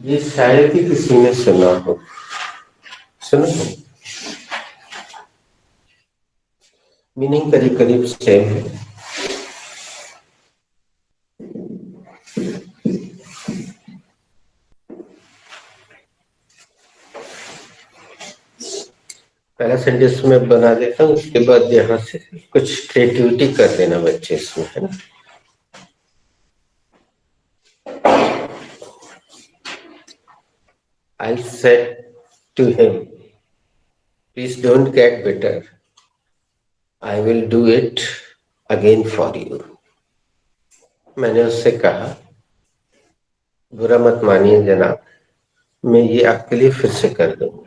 ये शायद ही किसी ने सुना हो। सुनो, मीनिंग करीब करीब सेम है। पहला सेंटेंस में बना देता हूँ, उसके बाद यहाँ से कुछ क्रिएटिविटी कर देना बच्चे इसमें, है ना। I said to him, please don't get bitter. I will do it again for you. मैंने उससे कहा, बुरा मत मानिए जनाब, मैं ये आपके लिए फिर से कर दूंगा।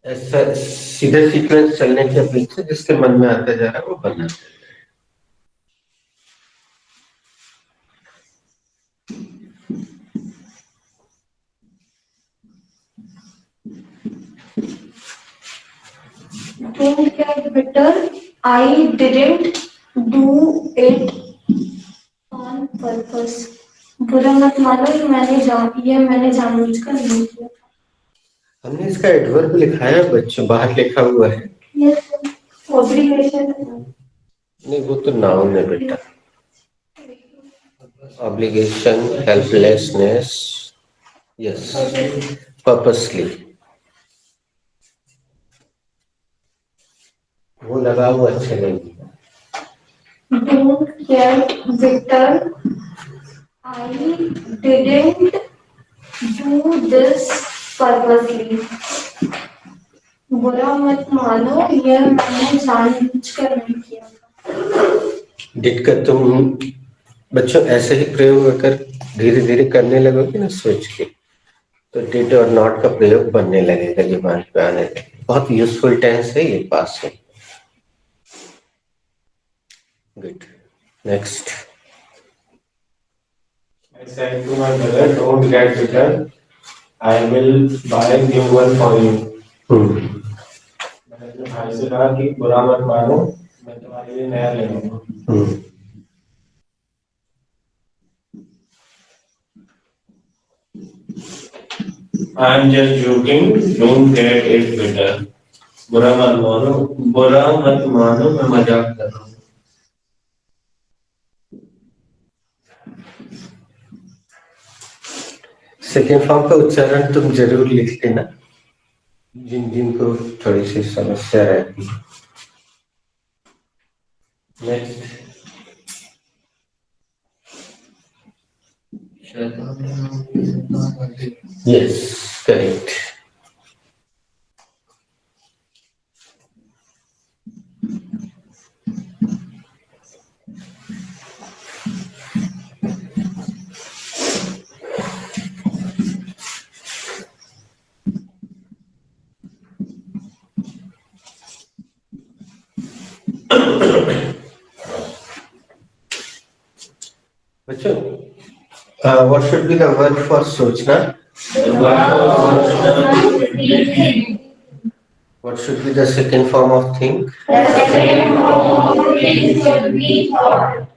ऐसा सीधा सीक्वेंस चलने के पीछे जिसके मन में आता जा रहा है वो बनना चाहिए। Don't get bitter. I didn't do it on purpose. बुरा मत मानो, ये मैंने जानबूझकर नहीं किया। हमने इसका एडवर्ब लिखा है बच्चों, बाहर लिखा हुआ है। ऑब्लिगेशन नहीं, वो तो नाउन है बेटा। ऑब्लिगेशन, हेल्पलेसनेस, यस, पर्पसली, वो लगा हुआ अच्छा नहीं। Don't get bitter. I didn't do this purposely. बुरा मत मानो, यह मैंने जानबूझकर नहीं किया। डिट का तुम बच्चों ऐसे ही प्रयोग अगर धीरे धीरे करने लगोगे ना सोच के, तो डिड और नॉट का प्रयोग बनने लगेगा, दिमाग पे आने लगेगा। बहुत यूजफुल टेंस है ये, पास है। Good, next. I said to my brother, don't get bitter. I will buy a new one for you. मैंने अपने भाई से कहा कि बुरा मत मानो, मैं तुम्हारे लिए नया ले आऊंगा। I am just joking. Don't get it bitter. बुरा मत मानो, मैं मजाक कर रहा हूँ। सेकेंड फॉर्म का उच्चारण तुम जरूर लिख लेना, जिन जिनको थोड़ी सी समस्या रहती है। Next, yes, correct. बच्चों, what should be the verb for सोचना? What should be the second form of think? The second form of think should be thought.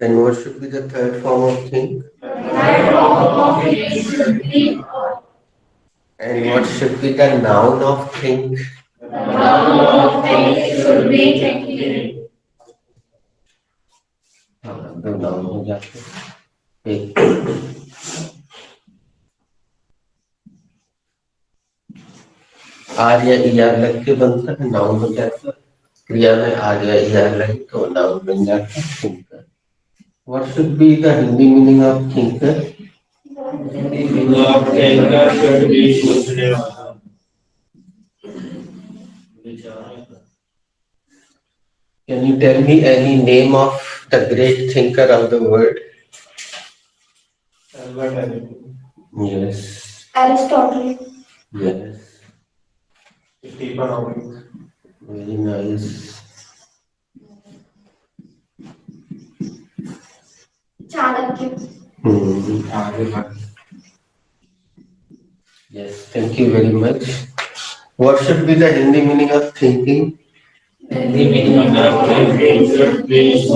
Then what should be the third form of think? The third form of think should be thought. And what should be the noun of think? The noun of think should be thinking. हाँ, दो noun हो जाते हैं। एक are या E R लग के बनता है, नाउन हो जाता है। क्रिया में आर या ई आर लगे तो नाउन बन जाता है thinker. What should be the Hindi meaning of thinker? thinker should be सोचने वाला। Can you tell me any name of the great thinker of the world? Albert Einstein. Yes. Aristotle. Yes. Stephen Hawking. Very nice. Chanakya. आगे बढ़। Yes, thank you very much. What should be the Hindi meaning of thinking? Hindi meaning of thinking should be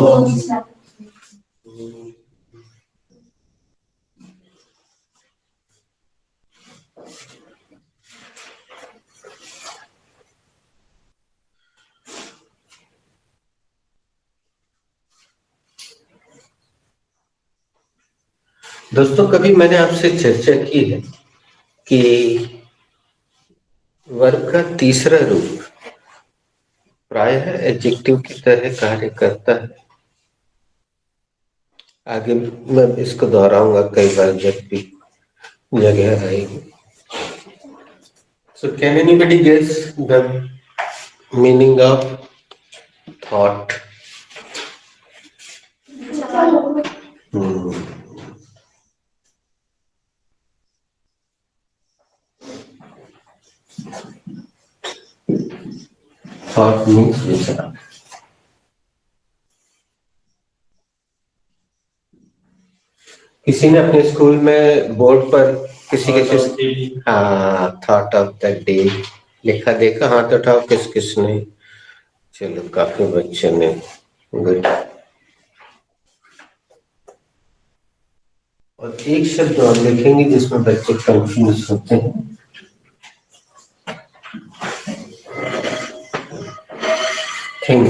दोस्तों, कभी मैंने आपसे चर्चा की है कि वर्ब का तीसरा रूप प्रायः एडजेक्टिव की तरह कार्य करता है। आगे मैं इसको दोहराऊंगा कई बार जब भी जगह आएगी। So can anybody guess the meaning of thought? Hmm. Thought means विचार। किसी ने अपने स्कूल में बोर्ड पर किसी थॉट ऑफ द डे लिखा देखा? हाथ उठाओ किस किसने। चलो, काफी बच्चों ने। गुड। और एक शब्द और लिखेंगे जिसमें बच्चे कंफ्यूज होते हैं। थिंक।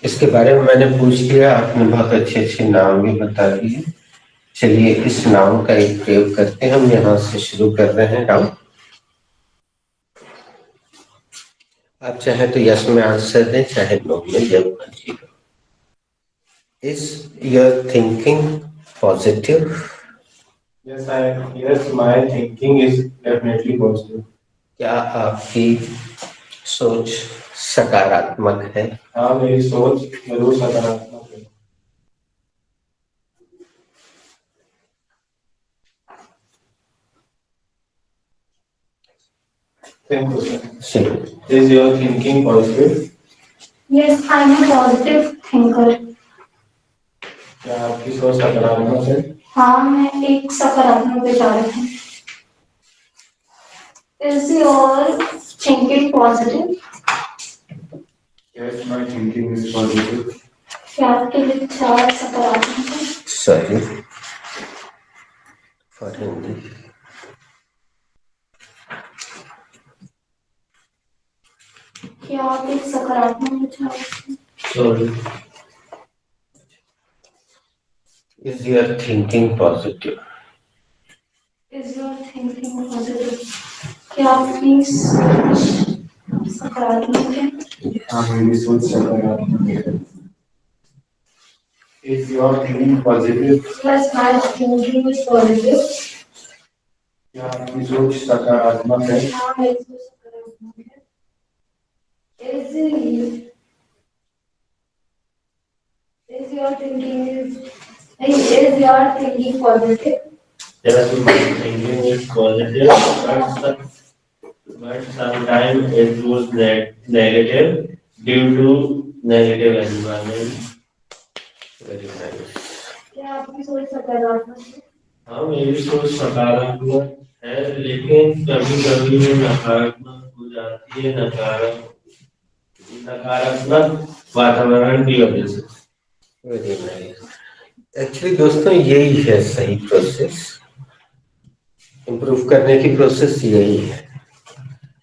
इसके बारे में मैंने पूछ लिया, आपने बहुत अच्छे अच्छे नाम भी बता दिए। चलिए इस नाम का एक प्रयोग करते हैं। हम यहाँ से शुरू कर रहे हैं नाम। आप चाहे तो यस में आंसर दें, चाहे नो में, जब मर्जी। Is your thinking positive? Yes, my thinking is definitely positive. क्या आपकी सोच सकारात्मक है? हाँ, मेरी सोच जरूर सकारात्मक है। Thank you, sir. Is your thinking positive? Yes, I am a positive thinker. क्या आपकी सोच सकारात्मक है? हाँ, मैं एक सकारात्मक विचारक हूँ। Is your thinking positive? Yes, my thinking is positive. क्या आपके विचार सकारात्मक हैं? Sorry for Hindi. क्या आप एक सकारात्मक विचारक हैं? Sorry. Is your thinking positive? Is your thinking positive? क्या आपकी सोच सकारात्मक है? हाँ, मेरी सोच सकारात्मक है। Is your thinking positive? Yes, my thinking is positive. क्या आपकी सोच सकारात्मक है? हाँ, मेरी सोच सकारात्मक है। Is your thinking positive? Yes, my thinking is positive, but sometimes it was negative due to negative environment. Very nice. क्या आपकी सोच सकारात्मक है? हाँ, मेरी सोच सकारात्मक है, लेकिन कभी कभी वो नकारात्मक हो जाती है, नकारात्मक वातावरण की वजह से। Very nice. एक्चुअली दोस्तों, यही है सही प्रोसेस। इम्प्रूव करने की प्रोसेस यही है।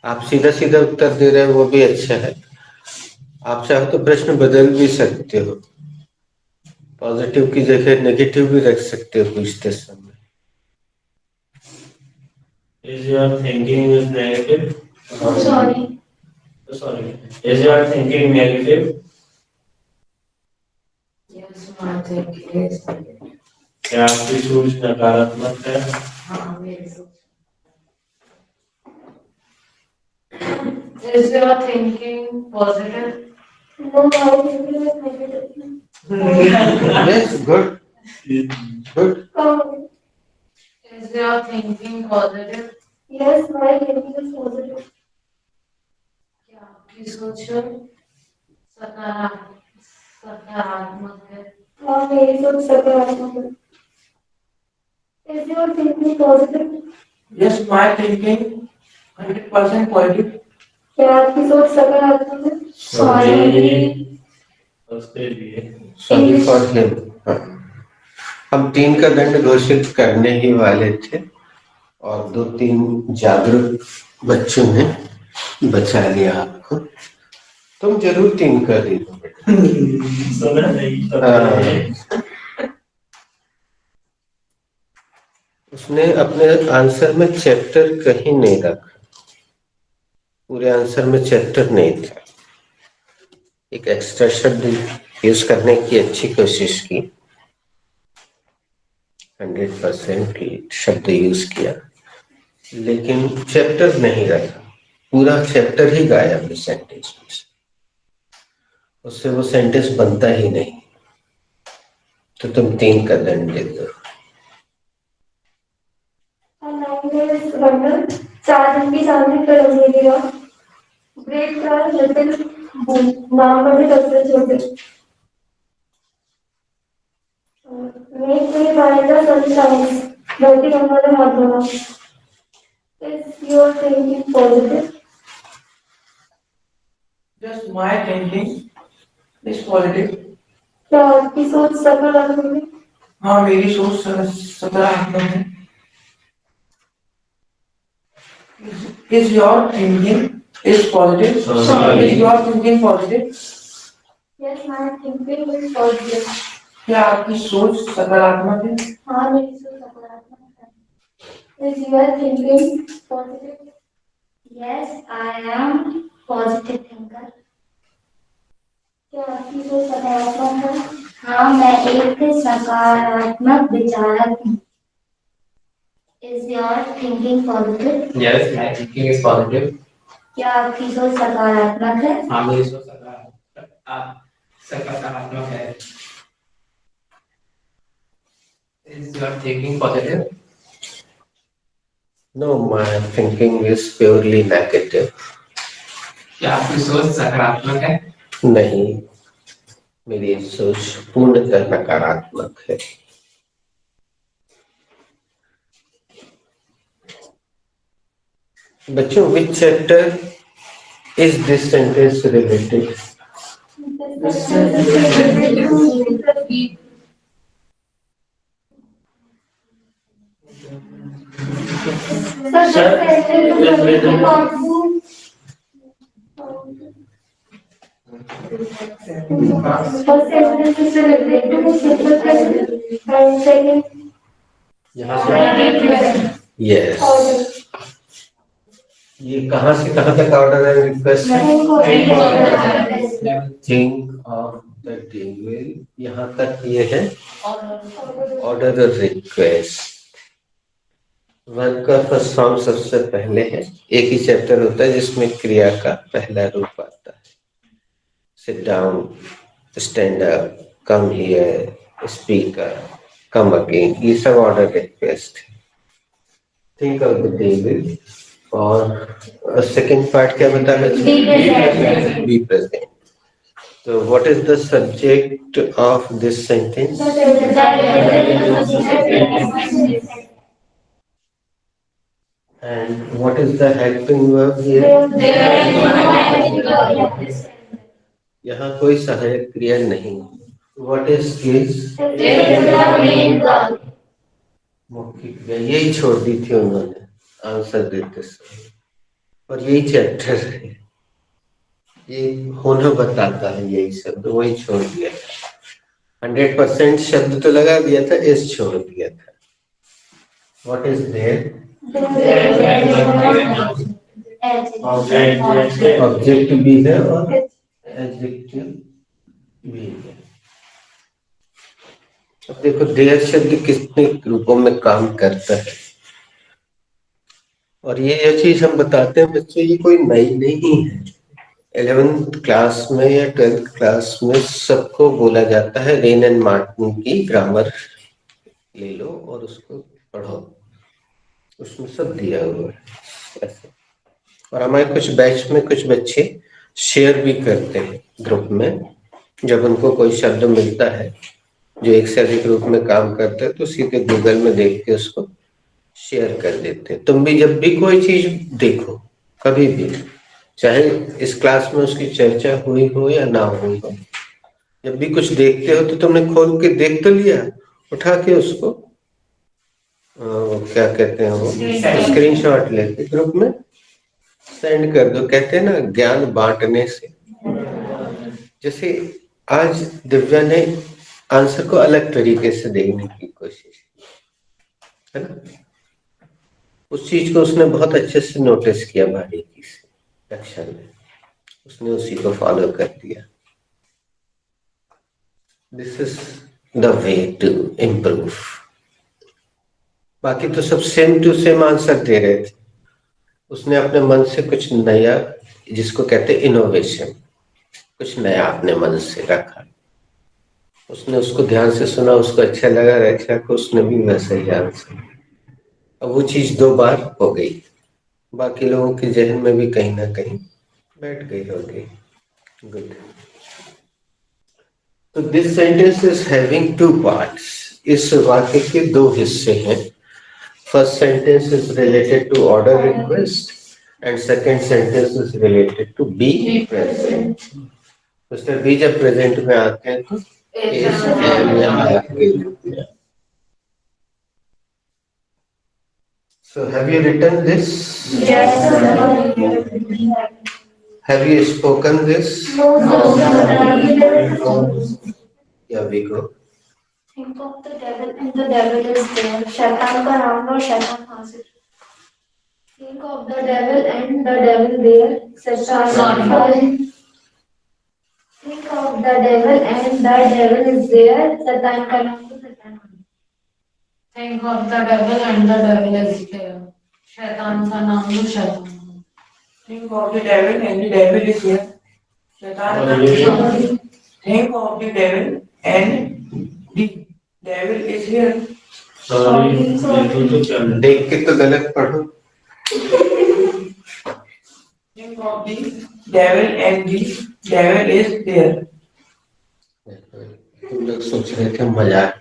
आप सीधा सीधा उत्तर दे रहे हैं, वो भी अच्छा है। आप चाहो तो प्रश्न बदल भी सकते हो, पॉजिटिव की जगह नेगेटिव भी रख सकते हो पूछते समय। Is your thinking is negative? Sorry. Is your thinking negative? Yes, my thinking is negative. क्या आपकी सोच नकारात्मक है? हाँ, मेरी सोच। Is your thinking positive? No, my thinking is negative. Yes, good. Good. Is your thinking positive? Yes, my thinking is positive. क्या आपकी सोच सकारात्मक है? हाँ, मेरी सोच सकारात्मक है. Is your thinking positive? Yes, my thinking 100% positive. क्या आपकी सोच सकारात्मक है? उसके लिए सॉरी फॉर हिम. हम 3 का दंड घोषित करने ही वाले थे और 2-3 जागरूक बच्चों ने बचा लिया आपको. तुम जरूर 3 कर दे दो बेटा. सुना नहीं उसने अपने आंसर में चैप्टर कहीं नहीं रखा. पूरे आंसर में चैप्टर नहीं था. एक एक्स्ट्रा शब्द यूज करने की अच्छी कोशिश की. 100% शब्द यूज किया, लेकिन चैप्टर नहीं रखा. पूरा चैप्टर ही गायब है सेंटेंस में से. उससे वो सेंटेंस बनता ही नहीं. तो तुम 3 का दंड दे दो. चार दिन की चांदी पर रंग दिया. ग्रेट कार लिटिल नाम बड़े डॉक्टर छोटे. Make me find the sunshine. धरती हमारे हाथ में. Is your thinking positive? Just my thinking is positive. क्या आपकी सोच सकारात्मक है? हाँ, मेरी सोच सकारात्मक है. Is your thinking is positive? Is your thinking positive? Yes, my thinking is positive. क्या आपकी सोच सकारात्मक है? हाँ, मेरी सोच सकारात्मक है. Is your thinking positive? Yes, I am positive thinker. क्या आपकी सोच सकारात्मक है? हाँ, मैं एक सकारात्मक विचारक हूँ. Is your thinking positive? Yes, my thinking is positive. क्या आपकी सोच सकारात्मक है? हाँ, मेरी सोच सकारात्मक है. Is your thinking positive? No, my thinking is purely negative. क्या आपकी सोच सकारात्मक है? नहीं, मेरी सोच पूर्णतः नकारात्मक है. बच्चों, which chapter is this sentence related? Yes. ये कहाँ से कहाँ तक ऑर्डर है? Request. Think of the table. यहाँ तक ये है ऑर्डर रिक्वेस्ट. वर्ब का फर्स्ट फॉर्म सबसे पहले है. एक ही चैप्टर होता है जिसमें क्रिया का पहला रूप आता है. Sit down, stand up, come here, speaker, come again. ये सब order request. Think of the table. और सेकंड पार्ट क्या बता रहे? Be present. तो what is the subject of this sentence? And what is the helping verb here? यहाँ कोई सहायक क्रिया नहीं. What is this? मुख्य क्रिया. यही छोड़ दी थी उन्होंने आंसर देते समय. और यही चैप्टर है. ये होना बताता है यही शब्द. वही छोड़ दिया. 100% शब्द तो लगा दिया था, इस छोड़ दिया था. What is there? ऑब्जेक्ट भी है और एडजेक्टिव भी है. अब देखो, देयर शब्द कितने रूपों में काम करता है. और ये चीज हम बताते हैं बच्चों, ये कोई नई नहीं है. 11th क्लास में या 12th क्लास में सबको बोला जाता है. रेन एंड मार्टिन की ग्रामर ले लो और उसको पढ़ो. उसमें सब दिया हुआ है ऐसे। और हमारे कुछ बैच में कुछ बच्चे शेयर भी करते हैं ग्रुप में, जब उनको कोई शब्द मिलता है जो एक से अधिक रूप में काम करते हैं तो सीधे गूगल में देख के उसको शेयर कर देते हैं। तुम भी जब भी कोई चीज देखो, कभी भी, चाहे इस क्लास में उसकी चर्चा हुई हो या ना हुई हो, जब भी कुछ देखते हो तो तुमने खोल के देख तो लिया, उठा के उसको क्या कहते हैं वो, स्क्रीनशॉट लेके ग्रुप में सेंड कर दो। कहते हैं ना, ज्ञान बांटने से। जैसे आज दिव्या ने आंसर को अलग तरीके से देखने की कोशिश की, है ना। उस चीज को उसने बहुत अच्छे से नोटिस किया बारीकी से कक्षा में, उसने उसी को फॉलो कर दिया। This is the way to improve. बाकी तो सब सेम टू सेम आंसर दे रहे थे, उसने अपने मन से कुछ नया, जिसको कहते हैं इनोवेशन, कुछ नया अपने मन से रखा। उसने उसको ध्यान से सुना, उसको अच्छा लगा, रक्षा को उसने भी वैसा ही आंसर। अब वो चीज 2 बार हो गई, बाकी लोगों के जहन में भी कहीं ना कहीं बैठ गई होगी। गुड। तो this sentence is having 2 parts. इस वाक्य के 2 हिस्से हैं। First sentence is related to order request and second sentence is related to be present. Mister B जब प्रेजेंट में आते हैं तो इस एम या आर के रूप में। So have you written this? Yes, sir. Have you spoken this? No, sir. Yeah, we go. Think of the devil and the devil is there. शैतान का नाम लो, शैतान हाजिर. Think of the devil and the devil there. शैतान हाजिर. Think of the devil and the devil is there. शैतान का नाम लो, शैतान हाजिर. Think of the devil and the devil is there. शैतान का नाम लो, शैतान. Think of the devil and the devil is here. शैतान का नाम. Think of the devil and the devil is here. Sorry, ये तो चल रहा है। देख के तो गलत पढ़ो। Think of the devil and the devil is there. तुम लोग सोच रहे थे मजाक।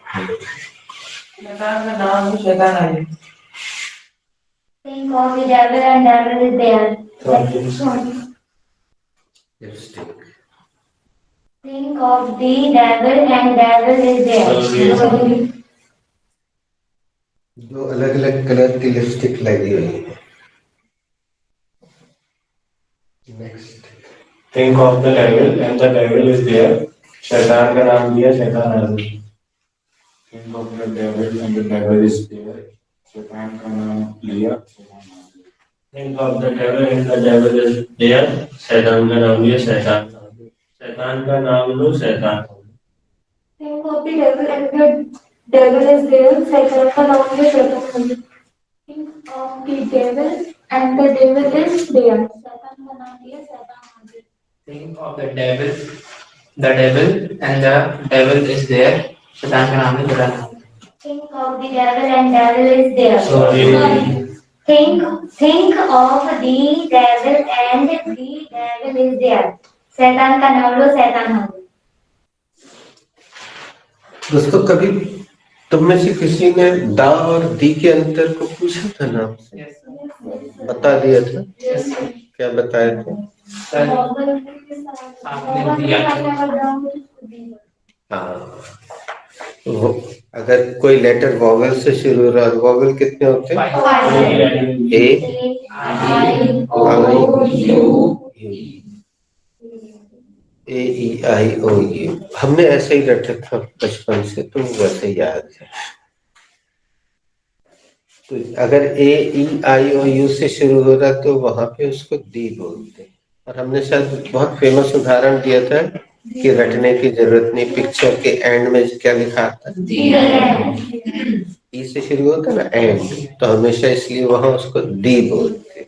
शैतान का नाम है, शैतान आए. Think of the devil and devil is there. Lipstick. Think of the devil and devil is there. 2 अलग अलग कलर की लिपस्टिक लगी हुई है। Next. Think of the devil and the devil is there. शैतान का नाम दिया, शैतान हाजिर. Think of the devil and the devil is there. शैतान का नाम लिया, शैतान हाजिर. Think of the devil and the devil is there. शैतान का नाम लिया, शैतान हाजिर. शैतान का नाम लो, शैतान हाजिर. Think of the devil and the devil is there. शैतान का नाम लो, शैतान हाजिर. Think of the devil and the devil is there. शैतान का नाम लिया, शैतान हाजिर. Think of the devil and the devil is there. शैतान का नाम है शैतान. Think of the devil and devil is there. Sorry. Think of the devil and the devil is there. शैतान का नाम लो, शैतान हाजिर. दोस्तों, कभी तुम में से किसी ने दा और दी के अंतर को पूछा था नाम से? बता दिया था? क्या बताया था? आपने दिया हाँ, वो अगर कोई लेटर वॉवेल से शुरू हो रहा है, वॉवेल कितने होते हैं? ए, आई, ओ, यू। हमने ऐसे ही रटा था बचपन से, तो वैसे याद है। तो अगर ए, ई, आई, ओ, यू से शुरू हो रहा तो वहां पे उसको दी बोलते हैं। और हमने शायद बहुत फेमस उदाहरण दिया था कि रटने की जरूरत नहीं। पिक्चर के एंड में क्या लिखा था? ई से शुरू होता ना एंड, तो हमेशा इसलिए वहां उसको दी बोलते,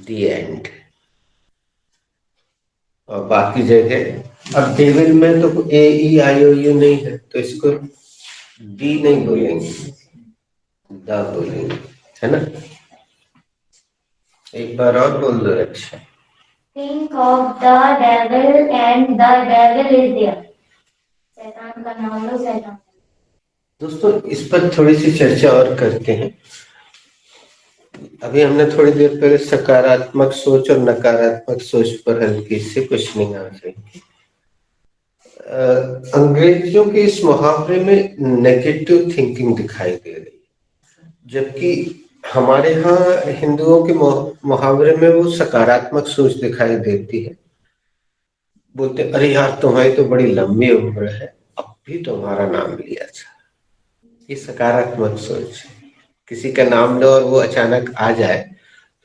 दी एंड। और बाकी जगह, अब डेविल में तो ए, ई, आई, ओ, यू नहीं है, तो इसको डी नहीं बोलेंगे, दा बोलेंगे। है ना? एक बार और बोल दो। अच्छा, Think of the devil and the devil is there. शैतान का नाम लो, शैतान। दोस्तों इस पर थोड़ी सी चर्चा और करते हैं। अभी हमने थोड़ी देर पहले सकारात्मक सोच और नकारात्मक सोच पर हल्की सी क्वेश्चनिंग आंसर की। अंग्रेजियों के इस मुहावरे में नेगेटिव थिंकिंग दिखाई दे रही है, जबकि हमारे यहाँ हिंदुओं के मुहावरे में वो सकारात्मक सोच दिखाई देती है। बोलते अरे यार तुम्हारी तो बड़ी लंबी उम्र है, अब भी तुम्हारा नाम लिया था। ये सकारात्मक सोच है। किसी का नाम लो और वो अचानक आ जाए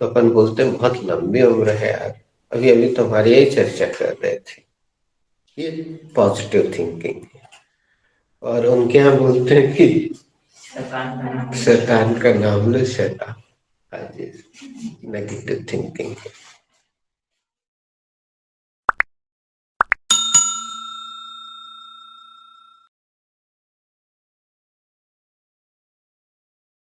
तो अपन बोलते हैं बहुत लंबी उम्र है यार, अभी अभी तुम्हारी यही चर्चा कर रहे थे। ये पॉजिटिव थिंकिंग है। और उनके यहाँ बोलते हैं कि शैतान का नाम शैतान का नाम लो, शैतान। नेगेटिव थिंकिंग है।